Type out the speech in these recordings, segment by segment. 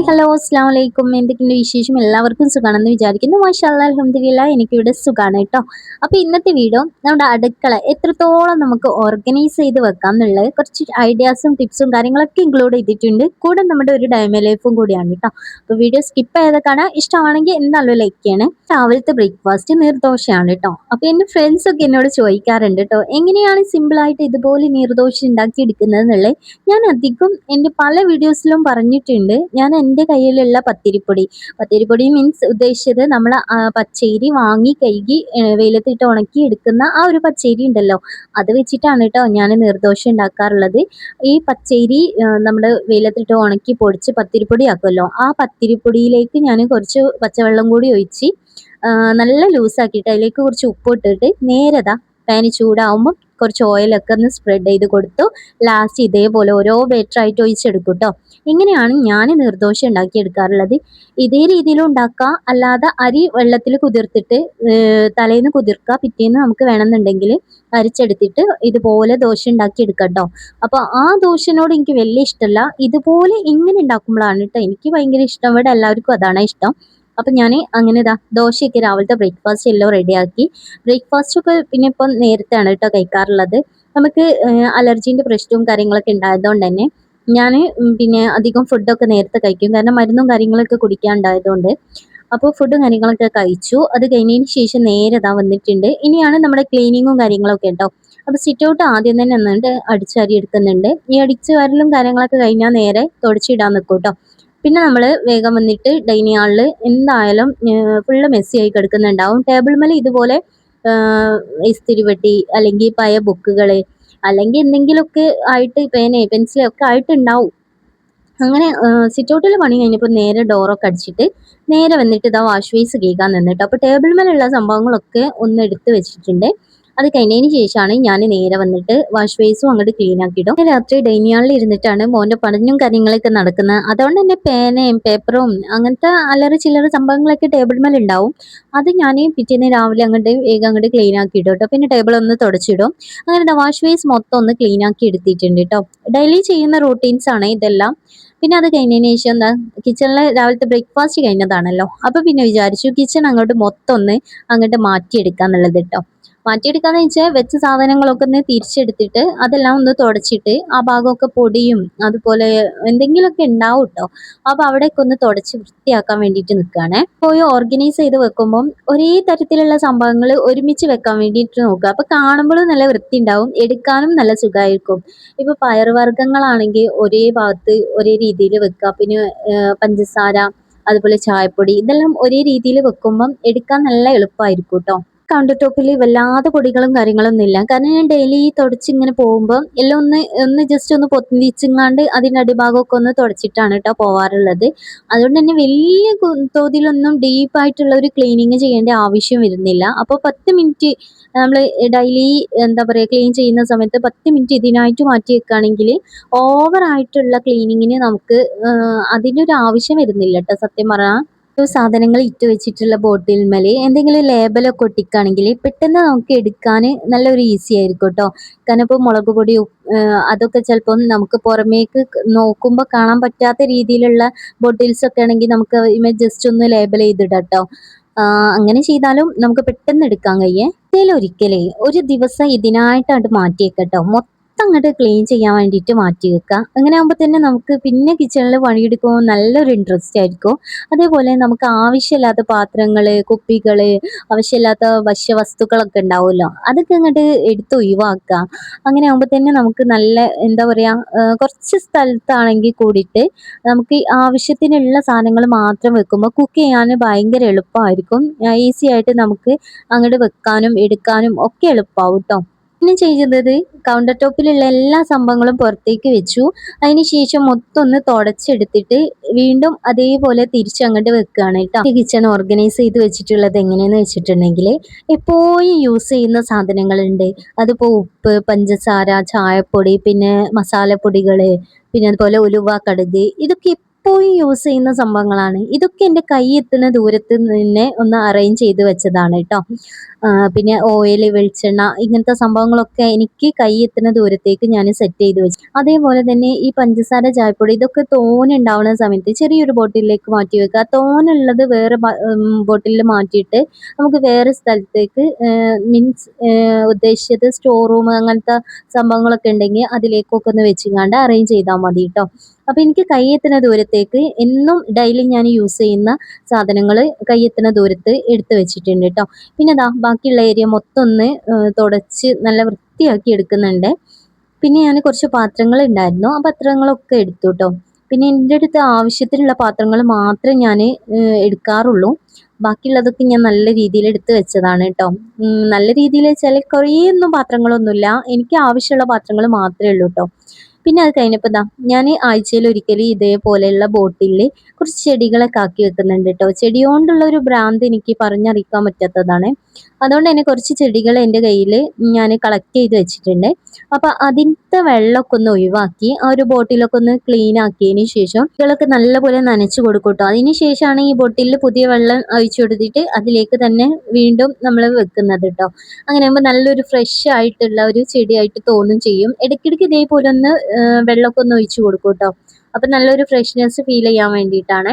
Hello അസ്സലാമലൈക്കും. എന്തൊക്കെയുണ്ട് വിശേഷം? എല്ലാവർക്കും സുഖാണെന്ന് വിചാരിക്കുന്നു. മാഷാഅല്ലാ അൽഹംദുലില്ലാ എനിക്കിവിടെ സുഖാണ് കേട്ടോ. അപ്പോൾ ഇന്നത്തെ വീഡിയോ നമ്മുടെ അടുക്കള എത്രത്തോളം നമുക്ക് ഓർഗനൈസ് ചെയ്ത് വെക്കാം എന്നുള്ള കുറച്ച് ഐഡിയാസും ടിപ്സും കാര്യങ്ങളൊക്കെ ഇൻക്ലൂഡ് ചെയ്തിട്ടുണ്ട്. കൂടെ നമ്മുടെ ഒരു ഡയമി ലൈഫും കൂടിയാണ് കേട്ടോ. അപ്പോൾ വീഡിയോ സ്കിപ്പ് ചെയ്ത് കാണാൻ ഇഷ്ടമാണെങ്കിൽ എന്തായാലും ലൈക്ക് ചെയ്യണേ. രാവിലത്തെ ബ്രേക്ക്ഫാസ്റ്റ് നീർദോശയാണ് കേട്ടോ. അപ്പോൾ എൻ്റെ ഫ്രണ്ട്സ് ഒക്കെ എന്നോട് ചോദിക്കാറുണ്ട് കേട്ടോ, എങ്ങനെയാണ് സിമ്പിളായിട്ട് ഇതുപോലെ നീർദോശ ഉണ്ടാക്കി എടുക്കുന്നത് എന്നുള്ളത്. ഞാൻ അധികം എൻ്റെ പല വീഡിയോസിലും പറഞ്ഞിട്ടുണ്ട്. ഞാൻ എൻ്റെ കയ്യിലുള്ള പത്തിരിപ്പൊടി മീൻസ് ഉദ്ദേശിച്ചത് നമ്മൾ പച്ചരി വാങ്ങി കഴുകി വെയിലത്തിട്ട് ഉണക്കി എടുക്കുന്ന ആ ഒരു പച്ചരി ഉണ്ടല്ലോ, അത് വെച്ചിട്ടാണ് കേട്ടോ ഞാൻ നീർദോശ ഉണ്ടാക്കാറുള്ളത്. ഈ പച്ചരി നമ്മൾ വെയിലത്തിട്ട് ഉണക്കി പൊടിച്ച് പത്തിരിപ്പൊടി ആക്കുമല്ലോ, ആ പത്തിരിപ്പൊടിയിലേക്ക് ഞാൻ കുറച്ച് പച്ചവെള്ളം കൂടി ഒഴിച്ച് നല്ല ലൂസാക്കിയിട്ട് അതിലേക്ക് കുറച്ച് ഉപ്പ് ഇട്ടിട്ട് നേരെ പാന് ചൂടാവുമ്പം കുറച്ച് ഓയിലൊക്കെ ഒന്ന് സ്പ്രെഡ് ചെയ്ത് കൊടുത്തു. ലാസ്റ്റ് ഇതേപോലെ ഓരോ ബാറ്ററായിട്ട് ഒഴിച്ചെടുക്കും കേട്ടോ. ഇങ്ങനെയാണ് ഞാൻ നീർദോശ ഉണ്ടാക്കിയെടുക്കാറുള്ളത്. ഇതേ രീതിയിലും ഉണ്ടാക്കാം, അല്ലാതെ അരി വെള്ളത്തിൽ കുതിർത്തിട്ട് തലേന്ന് കുതിർക്കുക, പിറ്റേന്ന് നമുക്ക് വേണമെന്നുണ്ടെങ്കിൽ അരിച്ചെടുത്തിട്ട് ഇതുപോലെ ദോശ ഉണ്ടാക്കിയെടുക്കാം കേട്ടോ. അപ്പോൾ ആ ദോശനോട് എനിക്ക് വലിയ ഇഷ്ടമല്ല, ഇതുപോലെ ഇങ്ങനെ ഉണ്ടാക്കുമ്പോഴാണ് കേട്ടോ എനിക്ക് ഭയങ്കര ഇഷ്ടം. ഇവിടെ എല്ലാവർക്കും അതാണ് ഇഷ്ടം. അപ്പം ഞാൻ അങ്ങനെ ദോശയൊക്കെ രാവിലത്തെ ബ്രേക്ക്ഫാസ്റ്റ് എല്ലാം റെഡിയാക്കി. ബ്രേക്ക്ഫാസ്റ്റൊക്കെ പിന്നെ ഇപ്പം നേരത്തെയാണ് കേട്ടോ കഴിക്കാറുള്ളത്. നമുക്ക് അലർജീൻ്റെ പ്രശ്നവും കാര്യങ്ങളൊക്കെ ഉണ്ടായതുകൊണ്ട് തന്നെ ഞാൻ പിന്നെ അധികം ഫുഡൊക്കെ നേരത്തെ കഴിക്കും, കാരണം മരുന്നും കാര്യങ്ങളൊക്കെ കുടിക്കാനുണ്ടായതുകൊണ്ട്. അപ്പോൾ ഫുഡും കാര്യങ്ങളൊക്കെ കഴിച്ചു. അത് കഴിഞ്ഞതിന് ശേഷം നേരെ വന്നിട്ടുണ്ട്. ഇനിയാണ് നമ്മുടെ ക്ലീനിങ്ങും കാര്യങ്ങളൊക്കെ കേട്ടോ. അപ്പോൾ സിറ്റ് ഔട്ട് ആദ്യം തന്നെ എന്നിട്ട് അടിച്ചാരി എടുക്കുന്നുണ്ട്. ഈ അടിച്ചു വാരലും കാര്യങ്ങളൊക്കെ കഴിഞ്ഞാൽ നേരെ തുടച്ചിടാൻ നിൽക്കും കേട്ടോ. പിന്നെ നമ്മൾ വേഗം വന്നിട്ട് ഡൈനിങ് ഹാളിൽ എന്തായാലും ഫുള്ള് മെസ്സി ആയി കിടക്കുന്നുണ്ടാവും. ടേബിൾ മേലെ ഇതുപോലെ ഇസ്തിരി പെട്ടി അല്ലെങ്കിൽ പഴയ ബുക്കുകൾ അല്ലെങ്കിൽ എന്തെങ്കിലുമൊക്കെ ആയിട്ട് പെൻസിലൊക്കെ ആയിട്ടുണ്ടാവും. അങ്ങനെ സിറ്റ് ഔട്ടിൽ പണി കഴിഞ്ഞപ്പോൾ നേരെ ഡോറൊക്കെ അടിച്ചിട്ട് നേരെ വന്നിട്ട് വാഷ് ബേസ് കഴുകാൻ നിന്നിട്ട്. അപ്പോൾ ടേബിൾ മേലുള്ള സംഭവങ്ങളൊക്കെ ഒന്ന് എടുത്ത് വെച്ചിട്ടുണ്ട്. അത് കഴിഞ്ഞതിന് ശേഷമാണ് ഞാൻ നേരെ വന്നിട്ട് വാഷ് ബേസും അങ്ങോട്ട് ക്ലീൻ ആക്കിയിടും. രാത്രി ഡൈനിങ് ഹാളിൽ ഇരുന്നിട്ടാണ് മോൻ്റെ പഠനവും കാര്യങ്ങളൊക്കെ നടക്കുന്നത്. അതുകൊണ്ട് തന്നെ പേനയും പേപ്പറും അങ്ങനത്തെ അല്ലറ ചില്ലറ സംഭവങ്ങളൊക്കെ ടേബിൾ മേൽ ഉണ്ടാവും. അത് ഞാൻ പിറ്റേന്ന് രാവിലെ വേഗം അങ്ങോട്ട് ക്ലീൻ ആക്കിയിടും കേട്ടോ. പിന്നെ ടേബിൾ ഒന്ന് തുടച്ചിടും. അങ്ങനെ വാഷ് ബേസ് മൊത്തം ഒന്ന് ക്ലീൻ ആക്കി എടുത്തിട്ടുണ്ട് കേട്ടോ. ഡെയിലി ചെയ്യുന്ന റൂട്ടീൻസ് ആണ് ഇതെല്ലാം. പിന്നെ അത് കഴിഞ്ഞതിന് ശേഷം കിച്ചണിലെ രാവിലത്തെ ബ്രേക്ക്ഫാസ്റ്റ് കഴിഞ്ഞതാണല്ലോ, അപ്പോൾ പിന്നെ വിചാരിച്ചു കിച്ചൺ അങ്ങോട്ട് മൊത്തം ഒന്ന് അങ്ങോട്ട് മാറ്റിയെടുക്കാന്നുള്ളത് കേട്ടോ. മാറ്റിയെടുക്കാന്ന് വെച്ചാൽ വെച്ച സാധനങ്ങളൊക്കെ ഒന്ന് തിരിച്ചെടുത്തിട്ട് അതെല്ലാം ഒന്ന് തുടച്ചിട്ട് ആ ഭാഗമൊക്കെ പൊടിയും അതുപോലെ എന്തെങ്കിലുമൊക്കെ ഉണ്ടാവും കേട്ടോ. അപ്പോൾ അവിടെയൊക്കെ ഒന്ന് തുടച്ച് വൃത്തിയാക്കാൻ വേണ്ടിയിട്ട് നിൽക്കുകയാണേ. പോയി ഓർഗനൈസ് ചെയ്ത് വെക്കുമ്പം ഒരേ തരത്തിലുള്ള സംഭവങ്ങൾ ഒരുമിച്ച് വെക്കാൻ വേണ്ടിയിട്ട് നോക്കുക. അപ്പോൾ കാണുമ്പോഴും നല്ല വൃത്തി ഉണ്ടാവും, എടുക്കാനും നല്ല സുഖമായിരിക്കും. ഇപ്പോൾ പയറുവർഗ്ഗങ്ങളാണെങ്കിൽ ഒരേ ഭാഗത്ത് ഒരേ രീതിയിൽ വെക്കുക. പിന്നെ പഞ്ചസാര അതുപോലെ ചായപ്പൊടി ഇതെല്ലാം ഒരേ രീതിയിൽ വെക്കുമ്പം എടുക്കാൻ നല്ല എളുപ്പമായിരിക്കും കേട്ടോ. കൗണ്ടർ ടോപ്പിൽ വല്ലാതെ പൊടികളും കാര്യങ്ങളൊന്നും ഇല്ല, കാരണം ഞാൻ ഡെയിലി തുടച്ചിങ്ങനെ പോകുമ്പോൾ എല്ലാം ഒന്ന് ജസ്റ്റ് ഒന്ന് പൊത്തിച്ചിങ്ങാണ്ട് അതിൻ്റെ അടിഭാഗമൊക്കെ ഒന്ന് തുടച്ചിട്ടാണ് കേട്ടോ പോവാറുള്ളത്. അതുകൊണ്ട് തന്നെ വലിയ തോതിലൊന്നും ഡീപ്പായിട്ടുള്ള ഒരു ക്ലീനിങ് ചെയ്യേണ്ട ആവശ്യം വരുന്നില്ല. അപ്പോൾ 10 മിനിറ്റ് നമ്മൾ ഡെയിലി എന്താ പറയുക ക്ലീൻ ചെയ്യുന്ന സമയത്ത് 10 മിനിറ്റ് ഇതിനായിട്ട് മാറ്റി വെക്കുകയാണെങ്കിൽ ഓവറായിട്ടുള്ള ക്ലീനിങ്ങിന് നമുക്ക് അതിനൊരു ആവശ്യം വരുന്നില്ല കേട്ടോ. സത്യം പറഞ്ഞാൽ സാധനങ്ങൾ ഇട്ട് വെച്ചിട്ടുള്ള ബോട്ടിൽമേൽ എന്തെങ്കിലും ലേബലൊക്കെ ഒട്ടിക്കുകയാണെങ്കിൽ പെട്ടെന്ന് നമുക്ക് എടുക്കാൻ നല്ലൊരു ഈസി ആയിരിക്കും കേട്ടോ. കാരണം ഇപ്പോൾ മുളക് പൊടി അതൊക്കെ ചിലപ്പം നമുക്ക് പുറമേക്ക് നോക്കുമ്പോൾ കാണാൻ പറ്റാത്ത രീതിയിലുള്ള ബോട്ടിൽസൊക്കെ ആണെങ്കിൽ നമുക്ക് ജസ്റ്റ് ഒന്ന് ലേബൽ ചെയ്തിടാം കേട്ടോ. അങ്ങനെ ചെയ്താലും നമുക്ക് പെട്ടെന്ന് എടുക്കാൻ കഴിയേ. ഒരിക്കലേ ഒരു ദിവസം ഇതിനായിട്ടായിട്ട് മാറ്റി വെക്കട്ടോ. അങ്ങോട്ട് ക്ലീൻ ചെയ്യാൻ വേണ്ടിയിട്ട് മാറ്റി വെക്കുക. അങ്ങനെ ആകുമ്പോൾ തന്നെ നമുക്ക് പിന്നെ കിച്ചണിൽ പണിയെടുക്കുമ്പോൾ നല്ലൊരു ഇൻട്രസ്റ്റ് ആയിരിക്കും. അതേപോലെ നമുക്ക് ആവശ്യമില്ലാത്ത പാത്രങ്ങൾ, കുപ്പികൾ, ആവശ്യമില്ലാത്ത ഭക്ഷ്യവസ്തുക്കളൊക്കെ ഉണ്ടാവുമല്ലോ, അതൊക്കെ അങ്ങോട്ട് എടുത്ത് ഒഴിവാക്കുക. അങ്ങനെ ആകുമ്പോൾ തന്നെ നമുക്ക് നല്ല എന്താ പറയുക, കുറച്ച് സ്ഥലത്താണെങ്കിൽ കൂടിയിട്ട് നമുക്ക് ആവശ്യത്തിനുള്ള സാധനങ്ങൾ മാത്രം വെക്കുമ്പോൾ കുക്ക് ചെയ്യാൻ ഭയങ്കര എളുപ്പമായിരിക്കും. ഈസി ആയിട്ട് നമുക്ക് അങ്ങോട്ട് വെക്കാനും എടുക്കാനും ഒക്കെ എളുപ്പമാവും കേട്ടോ. പിന്നെ ചെയ്യുന്നത് കൗണ്ടർ ടോപ്പിലുള്ള എല്ലാ സംഭവങ്ങളും പുറത്തേക്ക് വെച്ചു. അതിന് ശേഷം മൊത്തം ഒന്ന് തുടച്ചെടുത്തിട്ട് വീണ്ടും അതേപോലെ തിരിച്ചങ്ങോട്ട് വെക്കുകയാണ് കേട്ടോ. ഈ കിച്ചൺ ഓർഗനൈസ് ചെയ്ത് വെച്ചിട്ടുള്ളത് എങ്ങനെയെന്ന് വെച്ചിട്ടുണ്ടെങ്കിൽ എപ്പോഴും യൂസ് ചെയ്യുന്ന സാധനങ്ങളുണ്ട്. അതിപ്പോൾ ഉപ്പ്, പഞ്ചസാര, ചായപ്പൊടി, പിന്നെ മസാലപ്പൊടികൾ, പിന്നെ അതുപോലെ ഉലുവ, കടുക്, ഇതൊക്കെ എപ്പോഴും യൂസ് ചെയ്യുന്ന സംഭവങ്ങളാണ്. ഇതൊക്കെ എൻ്റെ കൈ എത്തുന്ന ദൂരത്ത് തന്നെ ഒന്ന് അറേഞ്ച് ചെയ്ത് വെച്ചതാണ് കേട്ടോ. പിന്നെ ഓയിൽ, വെളിച്ചെണ്ണ ഇങ്ങനത്തെ സംഭവങ്ങളൊക്കെ എനിക്ക് കൈ എത്തുന്ന ദൂരത്തേക്ക് ഞാൻ സെറ്റ് ചെയ്ത് വെച്ചു. അതേപോലെ തന്നെ ഈ പഞ്ചസാര, ചായപ്പൊടി ഇതൊക്കെ തോനെ ഉണ്ടാവുന്ന സമയത്ത് ചെറിയൊരു ബോട്ടിലിലേക്ക് മാറ്റി വെക്കുക. തോനുള്ളത് വേറെ ബോട്ടിലിൽ മാറ്റിയിട്ട് നമുക്ക് വേറെ സ്ഥലത്തേക്ക് മീൻസ് ഉദ്ദേശിച്ചത് സ്റ്റോർ റൂം അങ്ങനത്തെ സംഭവങ്ങളൊക്കെ ഉണ്ടെങ്കിൽ അതിലേക്കൊക്കെ ഒന്ന് വെച്ചിങ്ങാണ്ട് അറേഞ്ച് ചെയ്താൽ മതി കേട്ടോ. അപ്പോൾ എനിക്ക് കയ്യെത്തുന്ന ദൂരത്തേക്ക് എന്നും ഡെയിലി ഞാൻ യൂസ് ചെയ്യുന്ന സാധനങ്ങൾ കയ്യെത്തുന്ന ദൂരത്ത് എടുത്ത് വെച്ചിട്ടുണ്ട് കേട്ടോ. പിന്നെ ദാ ബാക്കിയുള്ള ഏരിയ മൊത്തം ഒന്ന് തുടച്ച് നല്ല വൃത്തിയാക്കി എടുക്കുന്നുണ്ട്. പിന്നെ ഞാൻ കുറച്ച് പാത്രങ്ങൾ ഉണ്ടായിരുന്നു. ആ പാത്രങ്ങളൊക്കെ എടുത്തു കേട്ടോ. പിന്നെ എൻ്റെ അടുത്ത് ആവശ്യത്തിനുള്ള പാത്രങ്ങൾ മാത്രമേ ഞാൻ എടുക്കാറുള്ളൂ. ബാക്കിയുള്ളതൊക്കെ ഞാൻ നല്ല രീതിയിൽ എടുത്ത് വെച്ചതാണ് കേട്ടോ. നല്ല രീതിയിൽ വെച്ചാൽ കുറേയൊന്നും പാത്രങ്ങളൊന്നുമില്ല. എനിക്ക് ആവശ്യമുള്ള പാത്രങ്ങൾ മാത്രമേ ഉള്ളൂ കേട്ടോ. പിന്നെ അത് കഴിഞ്ഞപ്പോൾ ദാ ഞാൻ ആഴ്ചയിൽ ഒരിക്കൽ ഇതേപോലെയുള്ള ബോട്ടിലിൽ കുറച്ച് ചെടികളൊക്കെ ആക്കി വെക്കുന്നുണ്ട് കേട്ടോ. ചെടി കൊണ്ടുള്ള ഒരു ഭ്രാന്ത് എനിക്ക് പറഞ്ഞറിയിക്കാൻ പറ്റാത്തതാണ്. അതുകൊണ്ട് തന്നെ കുറച്ച് ചെടികൾ എൻ്റെ കയ്യിൽ ഞാൻ കളക്ട് ചെയ്ത് വെച്ചിട്ടുണ്ട്. അപ്പോൾ അതിൻ്റെ വെള്ളമൊക്കെ ഒന്ന് ഒഴിവാക്കി ആ ഒരു ബോട്ടിലൊക്കെ ഒന്ന് ക്ലീൻ ആക്കിയതിന് ശേഷം ചെടികളൊക്കെ നല്ലപോലെ നനച്ച് കൊടുക്കും കേട്ടോ. അതിന് ശേഷമാണ് ഈ ബോട്ടിലിൽ പുതിയ വെള്ളം ഒഴിച്ചു കൊടുത്തിട്ട് അതിലേക്ക് തന്നെ വീണ്ടും നമ്മൾ വെക്കുന്നത് കേട്ടോ. അങ്ങനെ ആകുമ്പോൾ നല്ലൊരു ഫ്രഷ് ആയിട്ടുള്ള ഒരു ചെടിയായിട്ട് തോന്നും ചെയ്യും. ഇടയ്ക്കിടയ്ക്ക് ഇതേപോലെ ഒന്ന് വെള്ളമൊക്കെ ഒന്ന് ഒഴിച്ചു കൊടുക്കും കേട്ടോ. അപ്പം നല്ലൊരു ഫ്രഷ്നെസ് ഫീൽ ചെയ്യാൻ വേണ്ടിയിട്ടാണ്.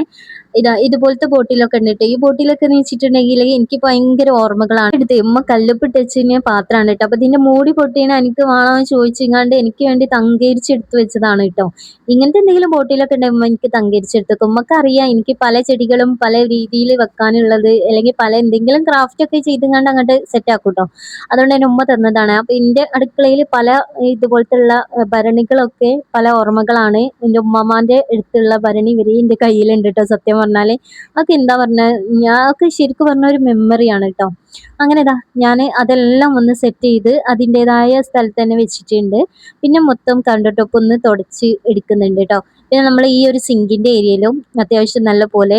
ഇതുപോലത്തെ ബോട്ടിലൊക്കെ ഉണ്ട് കേട്ടോ. ഈ ബോട്ടിലൊക്കെ എന്ന് വെച്ചിട്ടുണ്ടെങ്കിൽ എനിക്ക് ഭയങ്കര ഓർമ്മകളാണ്. എടുത്ത് ഉമ്മ കല്ലുപ്പിട്ട് വെച്ചിന് പാത്രമാണ് കേട്ടോ. അപ്പം ഇതിൻ്റെ മൂടി പൊട്ടിയാണ് എനിക്ക് വേണമെന്ന് ചോദിച്ചിങ്ങാണ്ട് എനിക്ക് വേണ്ടി തങ്കരിച്ചെടുത്ത് വെച്ചതാണ് കേട്ടോ. ഇങ്ങനത്തെ എന്തെങ്കിലും ബോട്ടിലൊക്കെ ഉണ്ടെങ്കിൽ എനിക്ക് തങ്കരിച്ചെടുത്തേക്കും. ഉമ്മക്ക് അറിയാം എനിക്ക് പല ചെടികളും പല രീതിയിൽ വെക്കാനുള്ളത്, അല്ലെങ്കിൽ പല എന്തെങ്കിലും ക്രാഫ്റ്റ് ഒക്കെ ചെയ്തുകൊണ്ട് അങ്ങോട്ട് സെറ്റ് ആക്കും കേട്ടോ. അതുകൊണ്ട് തന്നെ ഉമ്മ തന്നതാണ്. അപ്പം എൻ്റെ അടുക്കളയിൽ പല ഇതുപോലത്തുള്ള ഭരണികളൊക്കെ പല ഓർമ്മകളാണ്. എൻ്റെ ഉമ്മമാൻ്റെ അടുത്തുള്ള ഭരണി വരെ എൻ്റെ കയ്യിലുണ്ട് കേട്ടോ. സത്യം പറഞ്ഞാൽ അതൊക്കെ എന്താ പറഞ്ഞാൽ ഞങ്ങൾക്ക് ശരിക്കും പറഞ്ഞ ഒരു മെമ്മറിയാണ് കേട്ടോ. അങ്ങനെ ഇതാ ഞാൻ അതെല്ലാം ഒന്ന് സെറ്റ് ചെയ്ത് അതിൻ്റെതായ സ്ഥലത്ത് തന്നെ വെച്ചിട്ടുണ്ട്. പിന്നെ മൊത്തം കൗണ്ടർ ടോപ്പ് ഒന്ന് തുടച്ച് എടുക്കുന്നുണ്ട് കേട്ടോ. പിന്നെ നമ്മൾ ഈ ഒരു സിങ്കിൻ്റെ ഏരിയയിലും അത്യാവശ്യം നല്ല പോലെ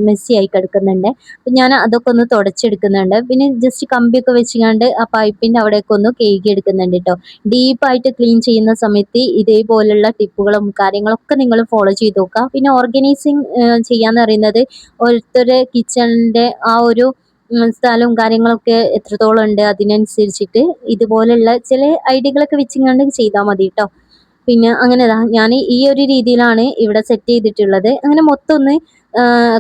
മെസ്സി ആയി കിടക്കുന്നുണ്ട്. അപ്പം ഞാൻ അതൊക്കെ ഒന്ന് തുടച്ചെടുക്കുന്നുണ്ട്. പിന്നെ ജസ്റ്റ് കമ്പിയൊക്കെ വെച്ചുകൊണ്ട് ആ പൈപ്പിൻ്റെ അവിടെയൊക്കെ ഒന്ന് കഴുകി എടുക്കുന്നുണ്ട് കേട്ടോ. ഡീപ്പായിട്ട് ക്ലീൻ ചെയ്യുന്ന സമയത്ത് ഇതേപോലുള്ള ടിപ്പുകളും കാര്യങ്ങളൊക്കെ നിങ്ങൾ ഫോളോ ചെയ്ത് നോക്കുക. പിന്നെ ഓർഗനൈസിങ് ചെയ്യാന്ന് പറയുന്നത് ഓരോരുത്തരുടെ കിച്ചണിൻ്റെ ആ ഒരു സ്ഥലവും കാര്യങ്ങളൊക്കെ എത്രത്തോളം ഉണ്ട് അതിനനുസരിച്ചിട്ട് ഇതുപോലുള്ള ചില ഐഡിയകളൊക്കെ വെച്ചിങ്ങാണ്ട് ചെയ്താൽ മതി കേട്ടോ. പിന്നെ അങ്ങനെതാ ഞാൻ ഈ ഒരു രീതിയിലാണ് ഇവിടെ സെറ്റ് ചെയ്തിട്ടുള്ളത്. അങ്ങനെ മൊത്തം ഒന്ന്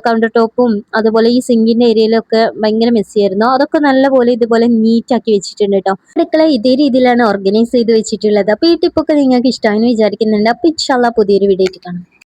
കൗണ്ടർ ടോപ്പും അതുപോലെ ഈ സിങ്കിൻ്റെ ഏരിയയിലൊക്കെ ഭയങ്കര മെസ്സിയായിരുന്നു. അതൊക്കെ നല്ലപോലെ ഇതുപോലെ നീറ്റാക്കി വെച്ചിട്ടുണ്ട് കേട്ടോ. അടുക്കള ഇതേ രീതിയിലാണ് ഓർഗനൈസ് ചെയ്ത് വെച്ചിട്ടുള്ളത്. അപ്പോൾ ഈ ടിപ്പൊക്കെ നിങ്ങൾക്ക് ഇഷ്ടമായെന്ന് വിചാരിക്കുന്നുണ്ട്. അപ്പോൾ ഇൻഷാല്ലാ പുതിയൊരു വീഡിയോ ആയിട്ട് കാണാം.